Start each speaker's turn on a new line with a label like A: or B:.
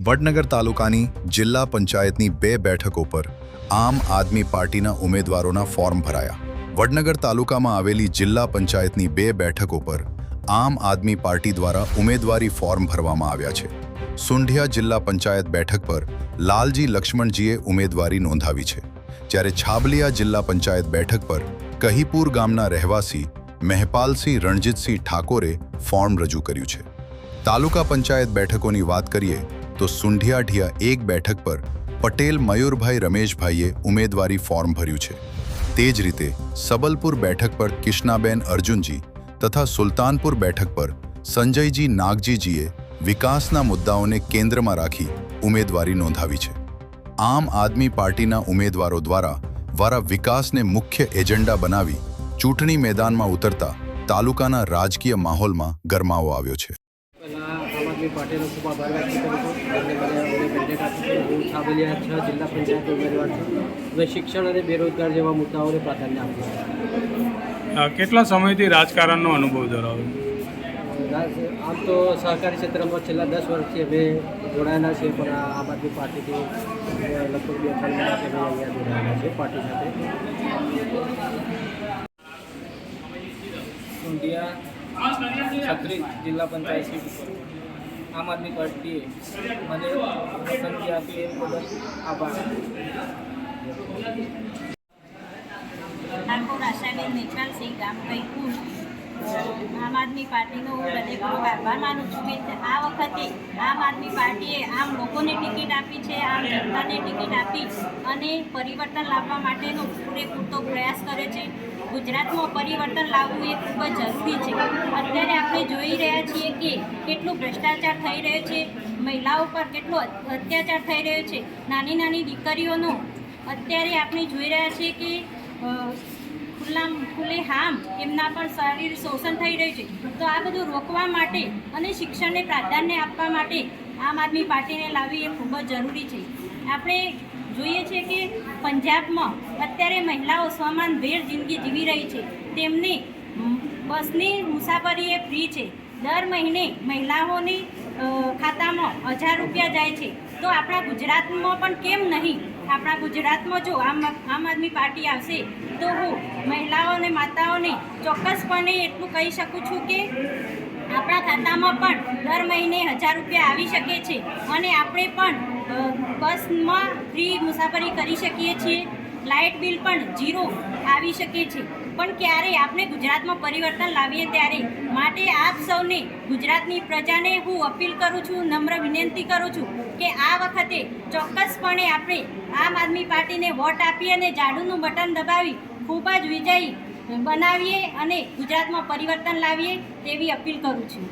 A: વડનગર તાલુકાની જિલ્લા પંચાયતની 2 બેઠકો પર આમ આદમી પાર્ટીના ઉમેદવારોના ફોર્મ ભરાયા। વડનગર તાલુકામાં આવેલી જિલ્લા પંચાયતની 2 બેઠકો પર આમ આદમી પાર્ટી દ્વારા ઉમેદવારી ફોર્મ ભરવામાં આવ્યા છે। સુંઢિયા જિલ્લા પંચાયત બેઠક પર લાલજી લક્ષ્મણજીએ ઉમેદવારી નોંધાવી છે, જ્યારે છાબલિયા જિલ્લા પંચાયત બેઠક પર કહીપુર ગામના રહેવાસી મહેપાલસિંહ રણજીતસિંહ ઠાકોરે ફોર્મ રજૂ કર્યું છે। તાલુકા પંચાયત બેઠકોની વાત કરીએ તો સુંઢિયાઢિયા 1 બેઠક પર પટેલ મયુરભાઈ રમેશભાઈએ ઉમેદવારી ફોર્મ ભર્યું છે। તે જ રીતે સબલપુર બેઠક પર કિશનાબેન અર્જુનજી તથા સુલતાનપુર બેઠક પર સંજયજી નાગજીજીએ વિકાસના મુદ્દાઓને કેન્દ્રમાં રાખી ઉમેદવારી નોંધાવી છે। આમ આદમી પાર્ટીના ઉમેદવારો દ્વારા વિકાસને મુખ્ય એજન્ડા બનાવી ચૂંટણી મેદાનમાં ઉતરતા તાલુકાના રાજકીય માહોલમાં ગરમાવો આવ્યો છે।
B: આમ આદમી પાર્ટીનો ખૂબ આભાર વ્યક્ત કરું છું અને મને મેન્ડેટ આપ્યું છે। હું છાબલિયા 6 જિલ્લા પંચાયત ઉમેદવાર છું અને શિક્ષણ અને બેરોજગાર જેવા મુદ્દાઓને પ્રાધાન્ય આપ્યું છે।
C: કેટલા સમયથી રાજકારણનો અનુભવ ધરાવો?
B: આમ તો સહકારી ક્ષેત્રમાં છેલ્લા 10 વર્ષથી અમે જોડાયેલા છે, પણ આમ આદમી પાર્ટીથી લગભગ 2-3 વર્ષથી અમે અહીંયા જોડાયેલા છે પાર્ટી સાથે। સુંઢિયા 36 જિલ્લા પંચાયત સીટ ઉપર આમ આદમી પાર્ટીએ મને પસંદગી આપી એ બદલ આભાર।
D: ઠાકોર આશાબેન મેઘવાલસિંહ ગામ કહીપુર આમ આદમી પાર્ટીનો હું હૃદયપૂર્વક આભાર માનું છું કે આ વખતે આમ આદમી પાર્ટીએ આમ લોકોને ટિકિટ આપી છે, આમ જનતાને ટિકિટ આપી અને પરિવર્તન લાવવા માટેનો પૂરેપૂરતો પ્રયાસ કરે છે। ગુજરાતમાં પરિવર્તન લાવવું એ ખૂબ જ જરૂરી છે। અત્યારે આપણે જોઈ રહ્યા છીએ કે કેટલું ભ્રષ્ટાચાર થઈ રહ્યો છે, મહિલાઓ પર કેટલો અત્યાચાર થઈ રહ્યો છે, નાની નાની દીકરીઓનો અત્યારે આપણે જોઈ રહ્યા છીએ કે ખુલ્લેઆમ એમના પર શારીરિક શોષણ થઈ રહ્યું છે। તો આ બધું રોકવા માટે અને શિક્ષણને પ્રાધાન્ય આપવા માટે આમ આદમી પાર્ટીને લાવવી એ ખૂબ જ જરૂરી છે। આપણે જોઈએ છીએ કે પંજાબમાં અત્યારે મહિલાઓ સમાનભેર જિંદગી જીવી રહી છે, તેમને બસની મુસાફરી એ ફ્રી છે। દર મહિને મહિલાઓની ખાતામાં 1000 રૂપિયા જાય છે, તો આપણા ગુજરાતમાં પણ કેમ નહીં? આપણા ગુજરાતમાં જો આમ આદમી પાર્ટી આવશે તો હું મહિલાઓ અને માતાઓને ચોક્કસપણે એટલું કહી શકું છું કે આપણા ખાતામાં પણ દર મહિને 1000 રૂપિયા આવી શકે છે અને આપણે પણ બસમાં ફ્રી મુસાફરી કરી શકીએ છીએ। લાઇટ બિલ પણ 0 આવી શકે છે। પણ ક્યારે આપણે ગુજરાતમાં પરિવર્તન લાવીએ ત્યારે માટે આપ સૌને, ગુજરાતની પ્રજાને હું અપીલ કરું છું, નમ્ર વિનંતી કરું છું કે આ વખતે ચોક્કસપણે આપણે આમ આદમી પાર્ટીને વોટ આપી અને ઝાડુનું બટન દબાવી ખૂબ જ વિજયી બનાવીએ અને ગુજરાતમાં પરિવર્તન લાવીએ તેવી અપીલ કરું છું।